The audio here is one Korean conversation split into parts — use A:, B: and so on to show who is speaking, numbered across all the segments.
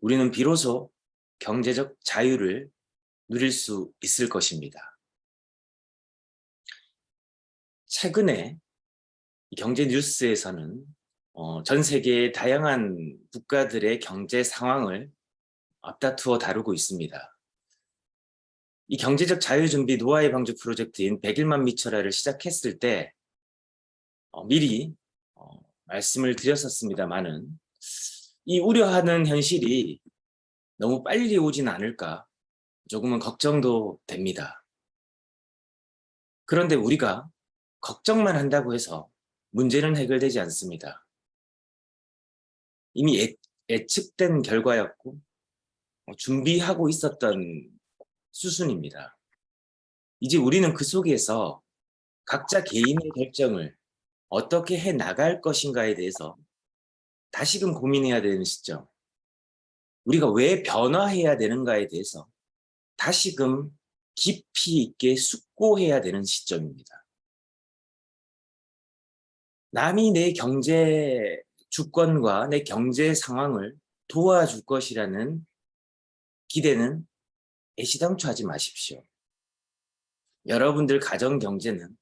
A: 우리는 비로소 경제적 자유를 누릴 수 있을 것입니다. 최근에 경제 뉴스에서는 전 세계의 다양한 국가들의 경제 상황을 앞다투어 다루고 있습니다. 이 경제적 자유준비 노아의 방주 프로젝트인 100일만 미쳐라를 시작했을 때 미리 말씀을 드렸었습니다마는 이 우려하는 현실이 너무 빨리 오진 않을까 조금은 걱정도 됩니다. 그런데 우리가 걱정만 한다고 해서 문제는 해결되지 않습니다. 이미 예측된 결과였고 준비하고 있었던 수순입니다. 이제 우리는 그 속에서 각자 개인의 결정을 어떻게 해 나갈 것인가에 대해서 다시금 고민해야 되는 시점, 우리가 왜 변화해야 되는가에 대해서 다시금 깊이 있게 숙고해야 되는 시점입니다. 남이 내 경제 주권과 내 경제 상황을 도와줄 것이라는 기대는 애시당초 하지 마십시오. 여러분들 가정 경제는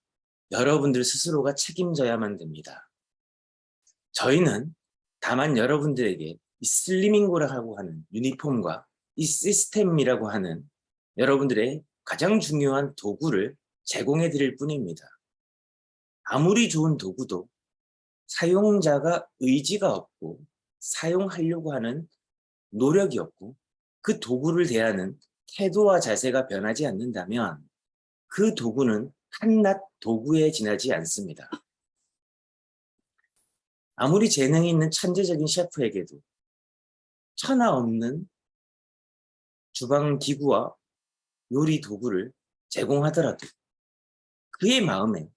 A: 여러분들 스스로가 책임져야만 됩니다. 저희는 다만 여러분들에게 이 슬리밍고라고 하는 유니폼과 이 시스템이라고 하는 여러분들의 가장 중요한 도구를 제공해 드릴 뿐입니다. 아무리 좋은 도구도 사용자가 의지가 없고 사용하려고 하는 노력이 없고 그 도구를 대하는 태도와 자세가 변하지 않는다면 그 도구는 한낱 도구에 지나지 않습니다. 아무리 재능이 있는 천재적인 셰프에게도 천하 없는 주방 기구와 요리 도구를 제공하더라도 그의 마음에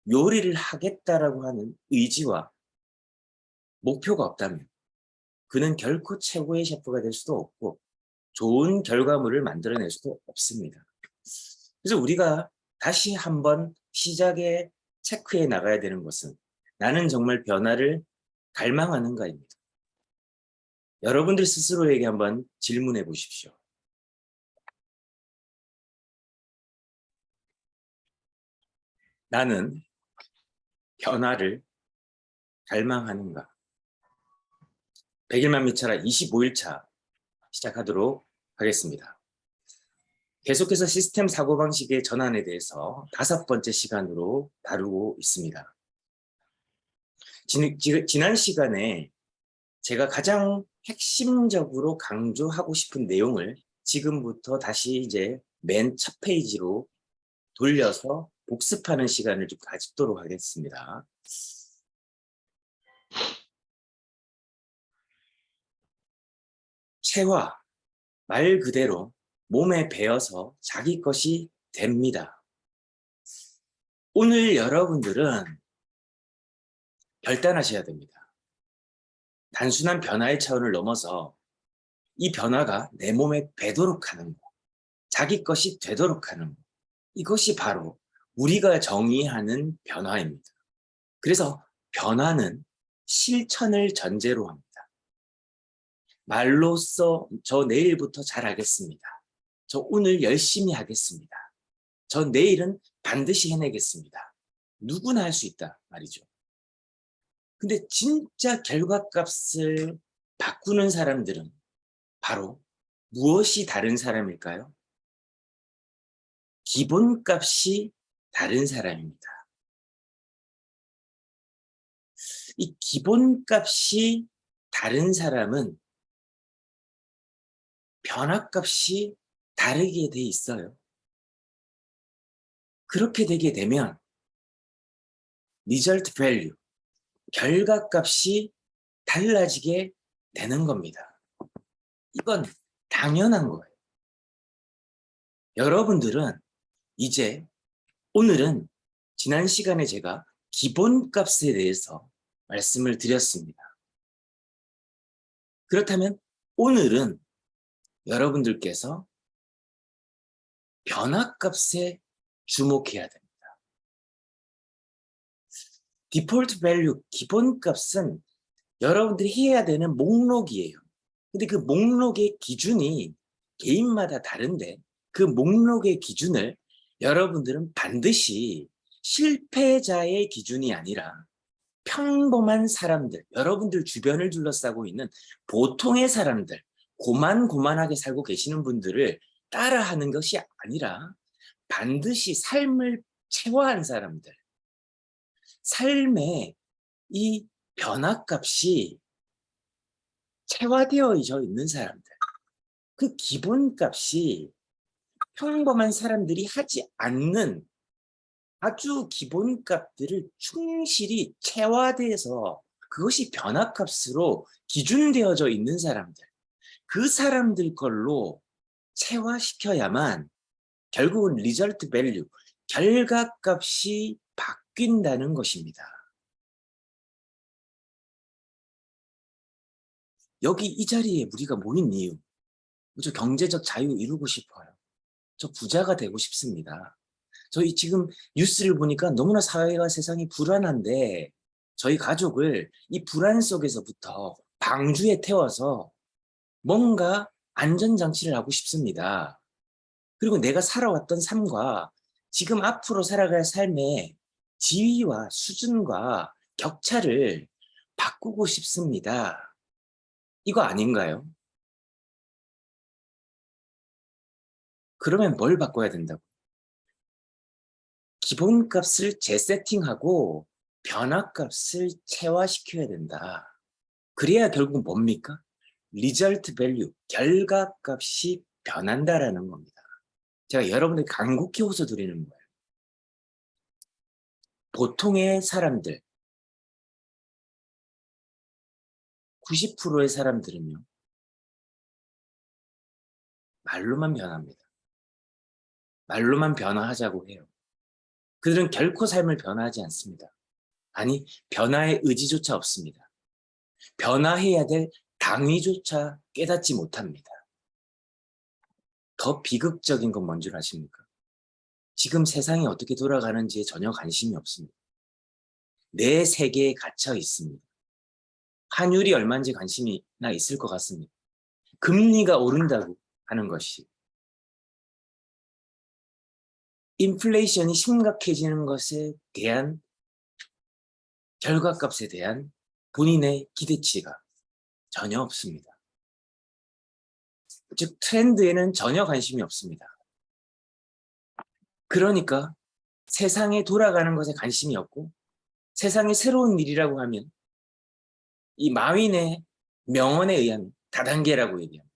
A: 요리를 하겠다라고 하는 의지와 목표가 없다면 그는 결코 최고의 셰프가 될 수도 없고 좋은 결과물을 만들어낼 수도 없습니다. 그래서 우리가 다시 한번 시작에 체크해 나가야 되는 것은 나는 정말 변화를 갈망하는가입니다. 여러분들 스스로에게 한번 질문해 보십시오. 나는 변화를 갈망하는가? 100일만 미쳐라 25일차 시작하도록 하겠습니다. 계속해서 시스템 사고방식의 전환에 대해서 5번째 시간으로 다루고 있습니다. 지난 시간에 제가 가장 핵심적으로 강조하고 싶은 내용을 지금부터 다시 이제 맨 첫 페이지로 돌려서 복습하는 시간을 좀 가지도록 하겠습니다. 체화, 말 그대로 몸에 배어서 자기 것이 됩니다. 오늘 여러분들은 결단하셔야 됩니다. 단순한 변화의 차원을 넘어서 이 변화가 내 몸에 배도록 하는 것, 자기 것이 되도록 하는 것, 이것이 바로 우리가 정의하는 변화입니다. 그래서 변화는 실천을 전제로 합니다. 말로써 저 내일부터 잘하겠습니다. 저 오늘 열심히 하겠습니다. 저 내일은 반드시 해내겠습니다. 누구나 할 수 있다 말이죠. 근데 진짜 결과값을 바꾸는 사람들은 바로 무엇이 다른 사람일까요? 기본값이 다른 사람입니다. 이 기본값이 다른 사람은 변화값이 다르게 돼 있어요. 그렇게 되게 되면 result value, 결과값이 달라지게 되는 겁니다. 이건 당연한 거예요. 여러분들은 이제 오늘은 지난 시간에 제가 기본값에 대해서 말씀을 드렸습니다. 그렇다면 오늘은 여러분들께서 변화값에 주목해야 됩니다. 디폴트 밸류, 기본값은 여러분들이 해야 되는 목록이에요. 근데 그 목록의 기준이 개인마다 다른데 그 목록의 기준을 여러분들은 반드시 실패자의 기준이 아니라 평범한 사람들, 여러분들 주변을 둘러싸고 있는 보통의 사람들, 고만고만하게 살고 계시는 분들을 따라하는 것이 아니라 반드시 삶을 체화한 사람들, 삶의 이 변화값이 체화되어 있는 사람들, 그 기본값이 평범한 사람들이 하지 않는 아주 기본값들을 충실히 체화돼서 그것이 변화값으로 기준되어져 있는 사람들, 그 사람들 걸로 체화시켜야만 결국은 리절트 밸류, 결과값이 바뀐다는 것입니다. 여기 이 자리에 우리가 모인 이유, 저 경제적 자유 이루고 싶어요. 저 부자가 되고 싶습니다. 저희 지금 뉴스를 보니까 너무나 사회와 세상이 불안한데 저희 가족을 이 불안 속에서부터 방주에 태워서 뭔가 안전장치를 하고 싶습니다. 그리고 내가 살아왔던 삶과 지금 앞으로 살아갈 삶의 지위와 수준과 격차를 바꾸고 싶습니다. 이거 아닌가요? 그러면 뭘 바꿔야 된다고? 기본값을 재세팅하고 변화값을 체화시켜야 된다. 그래야 결국 뭡니까? 리절트 밸류, 결과값이 변한다라는 겁니다. 제가 여러분에게 간곡히 호소드리는 거예요. 보통의 사람들, 90%의 사람들은요, 말로만 변합니다. 말로만 변화하자고 해요. 그들은 결코 삶을 변화하지 않습니다. 아니, 변화의 의지조차 없습니다. 변화해야 될 당위조차 깨닫지 못합니다. 더 비극적인 건 뭔 줄 아십니까? 지금 세상이 어떻게 돌아가는지에 전혀 관심이 없습니다. 내 세계에 갇혀 있습니다. 환율이 얼마인지 관심이나 있을 것 같습니다. 금리가 오른다고 하는 것이, 인플레이션이 심각해지는 것에 대한 결과값에 대한 본인의 기대치가 전혀 없습니다. 즉 트렌드에는 전혀 관심이 없습니다. 그러니까 세상에 돌아가는 것에 관심이 없고 세상에 새로운 일이라고 하면 이 마윈의 명언에 의한 다단계라고 얘기합니다.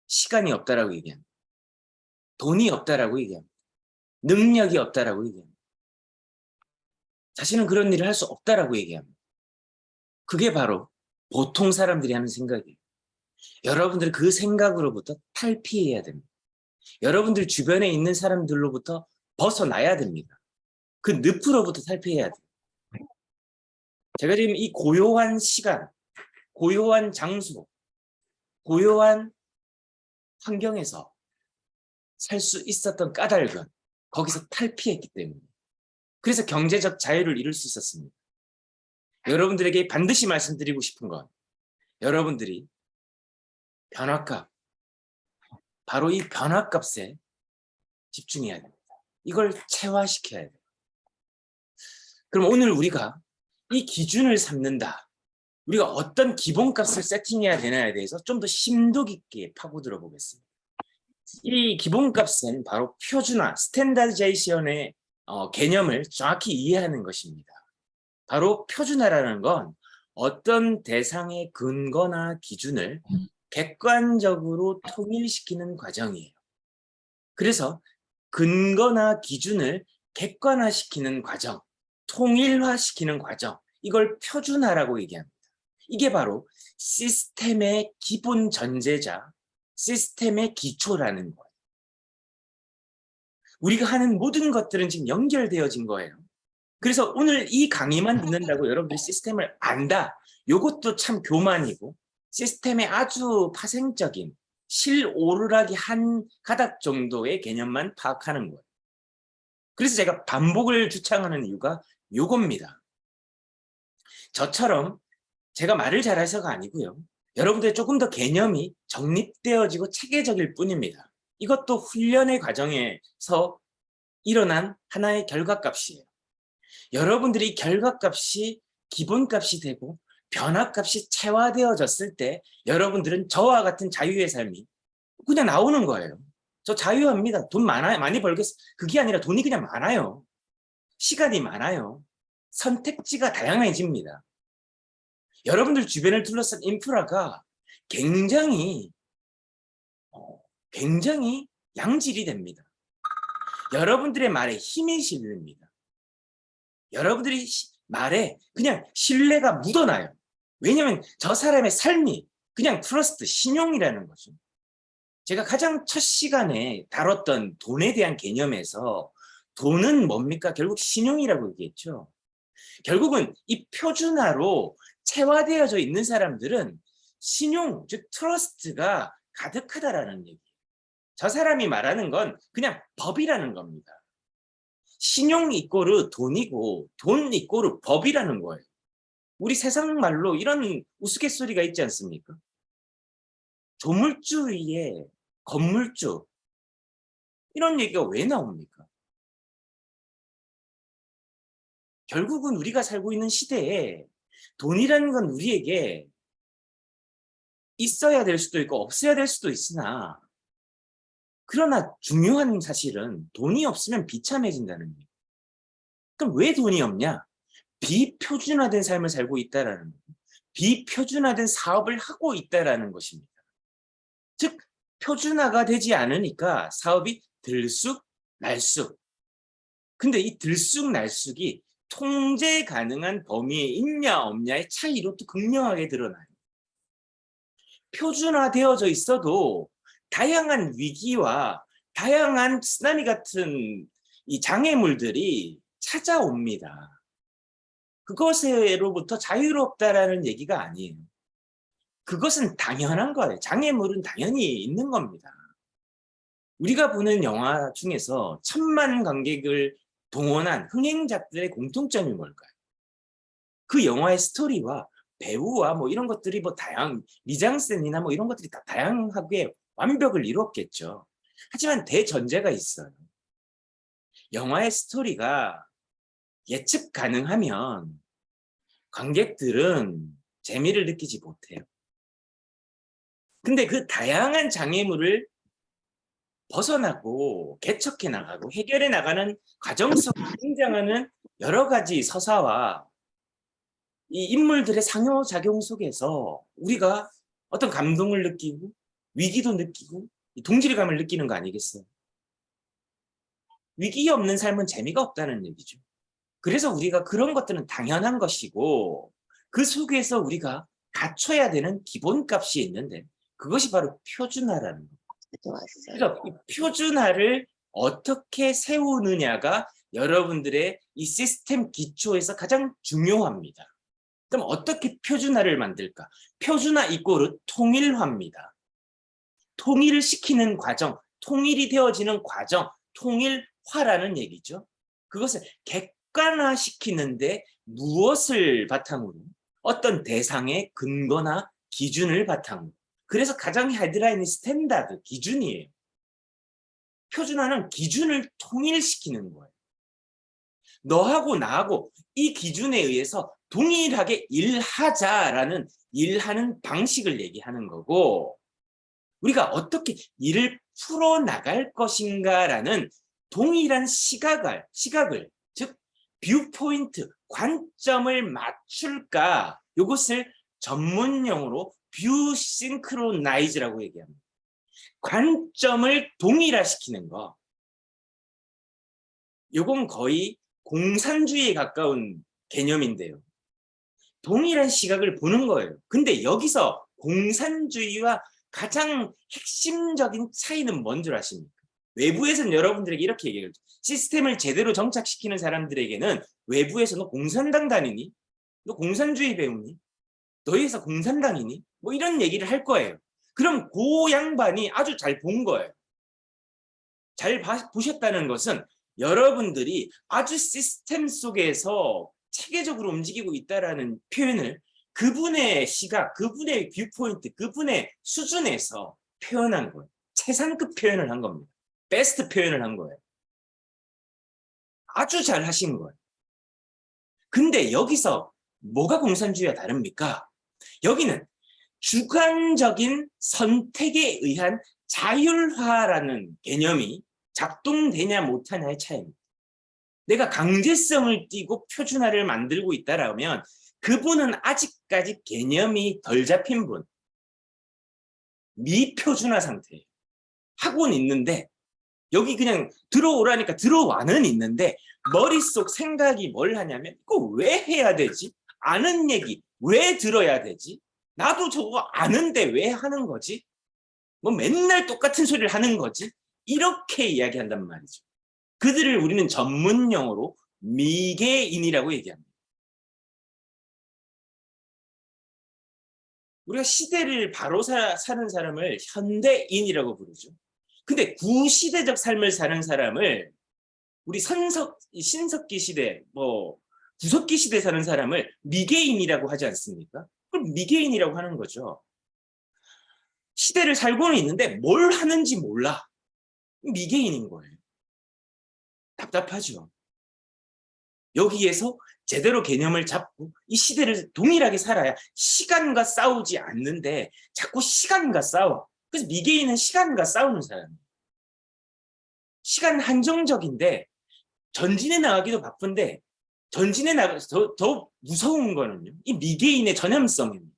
A: 시간이 없다라고 얘기합니다. 돈이 없다라고 얘기합니다. 능력이 없다라고 얘기합니다. 자신은 그런 일을 할 수 없다라고 얘기합니다. 그게 바로 보통 사람들이 하는 생각이에요. 여러분들 그 생각으로부터 탈피해야 됩니다. 여러분들 주변에 있는 사람들로부터 벗어나야 됩니다. 그 늪으로부터 탈피해야 돼요. 제가 지금 이 고요한 시간, 고요한 장소, 고요한 환경에서 살 수 있었던 까닭은 거기서 탈피했기 때문에, 그래서 경제적 자유를 이룰 수 있었습니다. 여러분들에게 반드시 말씀드리고 싶은 건 여러분들이 변화값, 바로 이 변화값에 집중해야 됩니다. 이걸 체화시켜야 돼요. 그럼 오늘 우리가 이 기준을 삼는다, 우리가 어떤 기본값을 세팅해야 되냐에 대해서 좀 더 심도 깊게 파고들어 보겠습니다. 이 기본값은 바로 표준화, 스탠다드제이션의 개념을 정확히 이해하는 것입니다. 바로 표준화라는 건 어떤 대상의 근거나 기준을 객관적으로 통일시키는 과정이에요. 그래서 근거나 기준을 객관화시키는 과정, 통일화시키는 과정, 이걸 표준화라고 얘기합니다. 이게 바로 시스템의 기본 전제자, 시스템의 기초라는 거예요. 우리가 하는 모든 것들은 지금 연결되어진 거예요. 그래서 오늘 이 강의만 듣는다고 여러분들이 시스템을 안다, 이것도 참 교만이고 시스템의 아주 파생적인 실오르락이 한 가닥 정도의 개념만 파악하는 거예요. 그래서 제가 반복을 주창하는 이유가 요겁니다. 저처럼 제가 말을 잘해서가 아니고요. 여러분들 조금 더 개념이 정립되어지고 체계적일 뿐입니다. 이것도 훈련의 과정에서 일어난 하나의 결과값이에요. 여러분들이 결과값이 기본값이 되고 변화값이 체화되어졌을 때 여러분들은 저와 같은 자유의 삶이 그냥 나오는 거예요. 저 자유합니다. 돈 많아요. 많이 벌겠어. 그게 아니라 돈이 그냥 많아요. 시간이 많아요. 선택지가 다양해집니다. 여러분들 주변을 둘러싼 인프라가 굉장히 굉장히 양질이 됩니다. 여러분들의 말에 힘이 실립니다. 여러분들이 말에 그냥 신뢰가 묻어나요. 왜냐하면 저 사람의 삶이 그냥 트러스트, 신용이라는 거죠. 제가 가장 첫 시간에 다뤘던 돈에 대한 개념에서 돈은 뭡니까? 결국 신용이라고 얘기했죠. 결국은 이 표준화로 체화되어져 있는 사람들은 신용, 즉 트러스트가 가득하다라는 얘기예요. 저 사람이 말하는 건 그냥 법이라는 겁니다. 신용 이꼬르 돈이고 돈 이꼬르 법이라는 거예요. 우리 세상 말로 이런 우스갯소리가 있지 않습니까? 조물주 위에 건물주, 이런 얘기가 왜 나옵니까? 결국은 우리가 살고 있는 시대에 돈이라는 건 우리에게 있어야 될 수도 있고 없어야 될 수도 있으나, 그러나 중요한 사실은 돈이 없으면 비참해진다는 거예요. 그럼 왜 돈이 없냐? 비표준화된 삶을 살고 있다라는 거예요. 비표준화된 사업을 하고 있다라는 것입니다. 즉 표준화가 되지 않으니까 사업이 들쑥날쑥. 근데 이 들쑥날쑥이 통제 가능한 범위에 있냐 없냐의 차이로 또 극명하게 드러나요. 표준화되어져 있어도 다양한 위기와 다양한 쓰나미 같은 이 장애물들이 찾아옵니다. 그것으로부터 자유롭다라는 얘기가 아니에요. 그것은 당연한 거예요. 장애물은 당연히 있는 겁니다. 우리가 보는 영화 중에서 1,000만 관객을 동원한 흥행작들의 공통점이 뭘까요? 그 영화의 스토리와 배우와 뭐 이런 것들이 뭐 미장센이나 뭐 이런 것들이 다 다양하게 완벽을 이뤘겠죠. 하지만 대전제가 있어요. 영화의 스토리가 예측 가능하면 관객들은 재미를 느끼지 못해요. 근데 그 다양한 장애물을 벗어나고 개척해 나가고 해결해 나가는 과정 속에 등장하는 여러 가지 서사와 이 인물들의 상호작용 속에서 우리가 어떤 감동을 느끼고 위기도 느끼고 동질감을 느끼는 거 아니겠어요? 위기 없는 삶은 재미가 없다는 얘기죠. 그래서 우리가 그런 것들은 당연한 것이고 그 속에서 우리가 갖춰야 되는 기본값이 있는데 그것이 바로 표준화라는 거예요. 그래서 이 표준화를 어떻게 세우느냐가 여러분들의 이 시스템 기초에서 가장 중요합니다. 그럼 어떻게 표준화를 만들까? 표준화 이꼬르 통일화입니다. 통일을 시키는 과정, 통일이 되어지는 과정, 통일화라는 얘기죠. 그것을 객관화시키는데 무엇을 바탕으로? 어떤 대상의 근거나 기준을 바탕으로. 그래서 가장 헤드라인이 스탠다드, 기준이에요. 표준화는 기준을 통일시키는 거예요. 너하고 나하고 이 기준에 의해서 동일하게 일하자라는 일하는 방식을 얘기하는 거고, 우리가 어떻게 일을 풀어나갈 것인가라는 동일한 시각을 즉 뷰포인트, 관점을 맞출까, 이것을 전문용어로 뷰싱크로나이즈라고 얘기합니다. 관점을 동일화시키는 거. 이건 거의 공산주의에 가까운 개념인데요. 동일한 시각을 보는 거예요. 근데 여기서 공산주의와 가장 핵심적인 차이는 뭔 줄 아십니까? 외부에서는 여러분들에게 이렇게 얘기해요. 시스템을 제대로 정착시키는 사람들에게는 외부에서 너 공산당 다니니? 너 공산주의 배우니? 너희에서 공산당이니? 뭐 이런 얘기를 할 거예요. 그럼 그 양반이 아주 잘 본 거예요. 잘 보셨다는 것은 여러분들이 아주 시스템 속에서 체계적으로 움직이고 있다는 표현을 그분의 시각, 그분의 뷰포인트, 그분의 수준에서 표현한 거예요. 최상급 표현을 한 겁니다. 베스트 표현을 한 거예요. 아주 잘 하신 거예요. 근데 여기서 뭐가 공산주의와 다릅니까? 여기는 주관적인 선택에 의한 자율화라는 개념이 작동되냐 못하냐의 차이입니다. 내가 강제성을 띠고 표준화를 만들고 있다라면 그분은 아직까지 개념이 덜 잡힌 분, 미표준화 상태예요. 하고는 있는데 여기 그냥 들어오라니까 들어와는 있는데 머릿속 생각이 뭘 하냐면 이거 왜 해야 되지? 아는 얘기 왜 들어야 되지? 나도 저거 아는데 왜 하는 거지? 뭐 맨날 똑같은 소리를 하는 거지? 이렇게 이야기한단 말이죠. 그들을 우리는 전문용어로 미개인이라고 얘기합니다. 우리가 시대를 바로 사는 사람을 현대인이라고 부르죠. 근데 구시대적 삶을 사는 사람을 우리 신석기 시대, 구석기 시대 사는 사람을 미개인이라고 하지 않습니까? 그럼 미개인이라고 하는 거죠. 시대를 살고는 있는데 뭘 하는지 몰라. 미개인인 거예요. 답답하죠. 여기에서 제대로 개념을 잡고 이 시대를 동일하게 살아야 시간과 싸우지 않는데 자꾸 시간과 싸워. 그래서 미개인은 시간과 싸우는 사람이에요. 시간 한정적인데 전진해 나가기도 바쁜데 전진해 나가서 더 무서운 거는요. 이 미개인의 전염성입니다.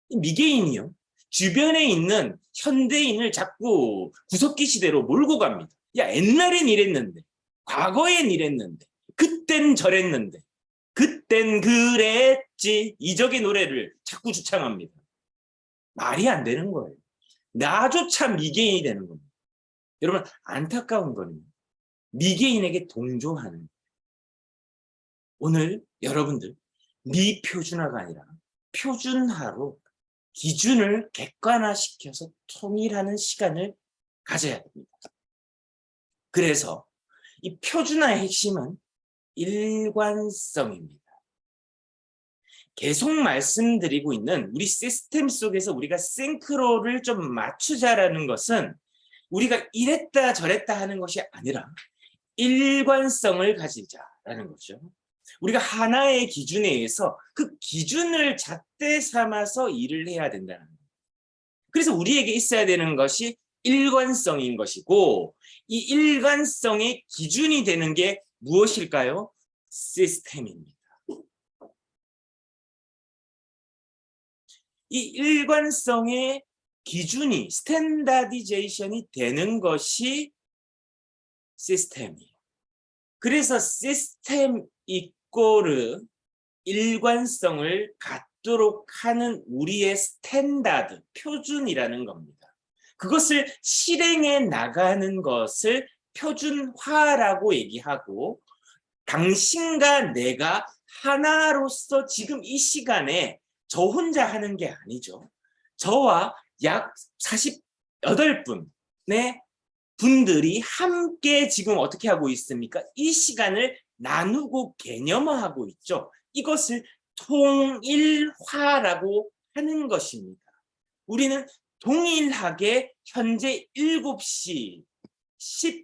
A: 이 미개인이요. 주변에 있는 현대인을 자꾸 구석기 시대로 몰고 갑니다. 야, 옛날엔 이랬는데, 과거엔 이랬는데, 그땐 저랬는데, 그땐 그랬지. 이적의 노래를 자꾸 주창합니다. 말이 안 되는 거예요. 나조차 미개인이 되는 겁니다. 여러분, 안타까운 거는 미개인에게 동조하는 오늘 여러분들 미표준화가 아니라 표준화로 기준을 객관화시켜서 통일하는 시간을 가져야 됩니다. 그래서 이 표준화의 핵심은 일관성입니다. 계속 말씀드리고 있는 우리 시스템 속에서 우리가 싱크로를 좀 맞추자라는 것은 우리가 이랬다 저랬다 하는 것이 아니라 일관성을 가지자라는 거죠. 우리가 하나의 기준에 의해서 그 기준을 잣대 삼아서 일을 해야 된다는 거예요. 그래서 우리에게 있어야 되는 것이 일관성인 것이고 이 일관성의 기준이 되는 게 무엇일까요? 시스템입니다. 이 일관성의 기준이 스탠다디제이션이 되는 것이 시스템이에요. 그래서 시스템 이꼬르 일관성을 갖도록 하는 우리의 스탠다드, 표준이라는 겁니다. 그것을 실행해 나가는 것을 표준화라고 얘기하고 당신과 내가 하나로서 지금 이 시간에 저 혼자 하는 게 아니죠. 저와 약 48분의 분들이 함께 지금 어떻게 하고 있습니까? 이 시간을 나누고 개념화하고 있죠. 이것을 통일화라고 하는 것입니다. 우리는 동일하게 현재 7시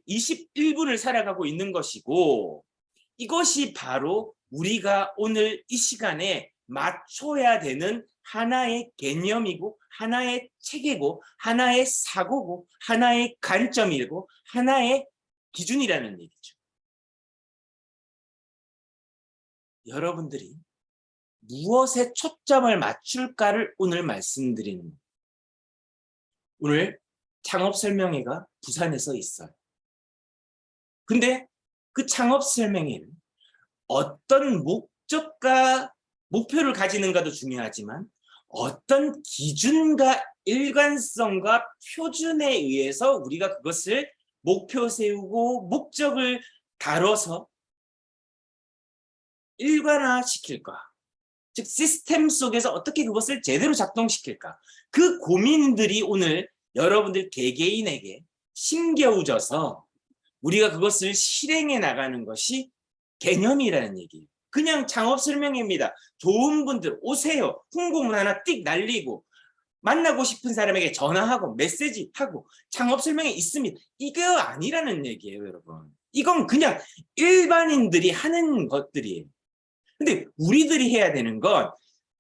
A: 21분을 살아가고 있는 것이고 이것이 바로 우리가 오늘 이 시간에 맞춰야 되는 하나의 개념이고 하나의 체계고 하나의 사고고 하나의 관점이고 하나의 기준이라는 얘기죠. 여러분들이 무엇에 초점을 맞출까를 오늘 말씀드리는 거예요. 오늘 창업설명회가 부산에서 있어요. 근데 그 창업설명회는 어떤 목적과 목표를 가지는가도 중요하지만 어떤 기준과 일관성과 표준에 의해서 우리가 그것을 목표 세우고 목적을 다뤄서 일관화시킬까? 즉 시스템 속에서 어떻게 그것을 제대로 작동시킬까? 그 고민들이 오늘 여러분들 개개인에게 심겨져서 우리가 그것을 실행해 나가는 것이 개념이라는 얘기예요. 그냥 창업 설명회입니다. 좋은 분들 오세요. 홍보문 하나 띡 날리고 만나고 싶은 사람에게 전화하고 메시지하고 창업 설명회 있습니다. 이거 아니라는 얘기예요, 여러분. 이건 그냥 일반인들이 하는 것들이에요. 근데 우리들이 해야 되는 건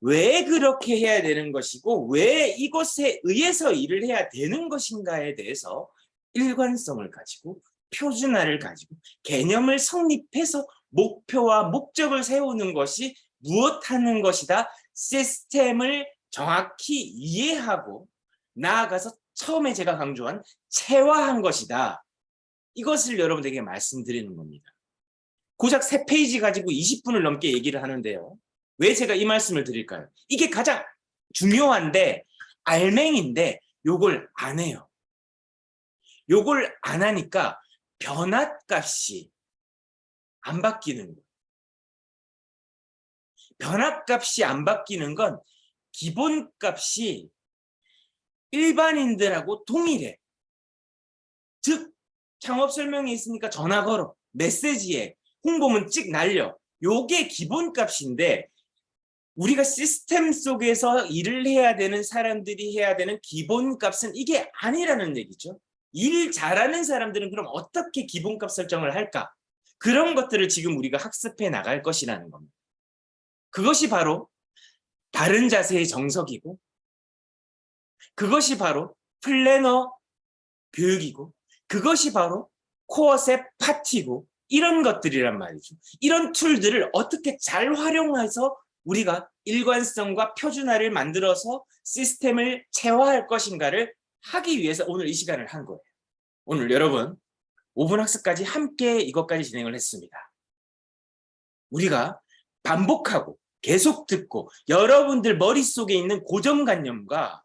A: 왜 그렇게 해야 되는 것이고 왜 이것에 의해서 일을 해야 되는 것인가에 대해서 일관성을 가지고 표준화를 가지고 개념을 성립해서 목표와 목적을 세우는 것이 무엇하는 것이다. 시스템을 정확히 이해하고 나아가서 처음에 제가 강조한 체화한 것이다. 이것을 여러분들에게 말씀드리는 겁니다. 고작 3페이지 가지고 20분을 넘게 얘기를 하는데요. 왜 제가 이 말씀을 드릴까요? 이게 가장 중요한데 알맹인데 요걸 안 해요. 요걸 안 하니까 변화값이 안 바뀌는 거예요. 변화값이 안 바뀌는 건 기본값이 일반인들하고 동일해. 즉 창업 설명이 있으니까 전화 걸어, 메시지에 홍보문 찍 날려. 요게 기본값인데 우리가 시스템 속에서 일을 해야 되는 사람들이 해야 되는 기본값은 이게 아니라는 얘기죠. 일 잘하는 사람들은 그럼 어떻게 기본값 설정을 할까? 그런 것들을 지금 우리가 학습해 나갈 것이라는 겁니다. 그것이 바로 바른 자세의 정석이고 그것이 바로 플래너 교육이고 그것이 바로 코어셋 파티고 이런 것들이란 말이죠. 이런 툴들을 어떻게 잘 활용해서 우리가 일관성과 표준화를 만들어서 시스템을 체화할 것인가를 하기 위해서 오늘 이 시간을 한 거예요. 오늘 여러분 5분 학습까지 함께 이것까지 진행을 했습니다. 우리가 반복하고 계속 듣고 여러분들 머릿속에 있는 고정관념과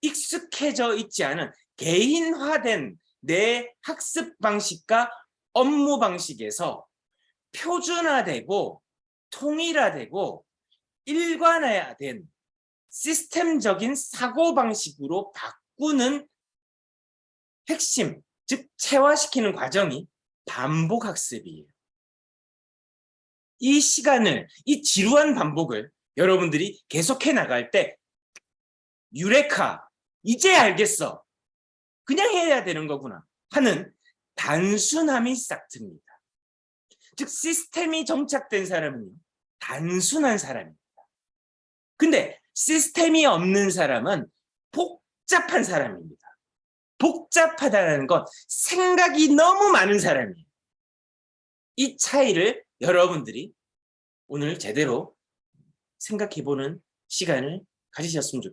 A: 익숙해져 있지 않은 개인화된 내 학습 방식과 업무 방식에서 표준화되고 통일화되고 일관화된 시스템적인 사고방식으로 바꾸는 핵심, 즉 체화시키는 과정이 반복학습이에요. 이 시간을, 이 지루한 반복을 여러분들이 계속해 나갈 때 유레카, 이제 알겠어. 그냥 해야 되는 거구나 하는 단순함이 싹 듭니다. 즉 시스템이 정착된 사람은요. 단순한 사람입니다. 근데 시스템이 없는 사람은 복잡한 사람입니다. 복잡하다는 건 생각이 너무 많은 사람이에요. 이 차이를 여러분들이 오늘 제대로 생각해보는 시간을 가지셨으면 좋겠습니다.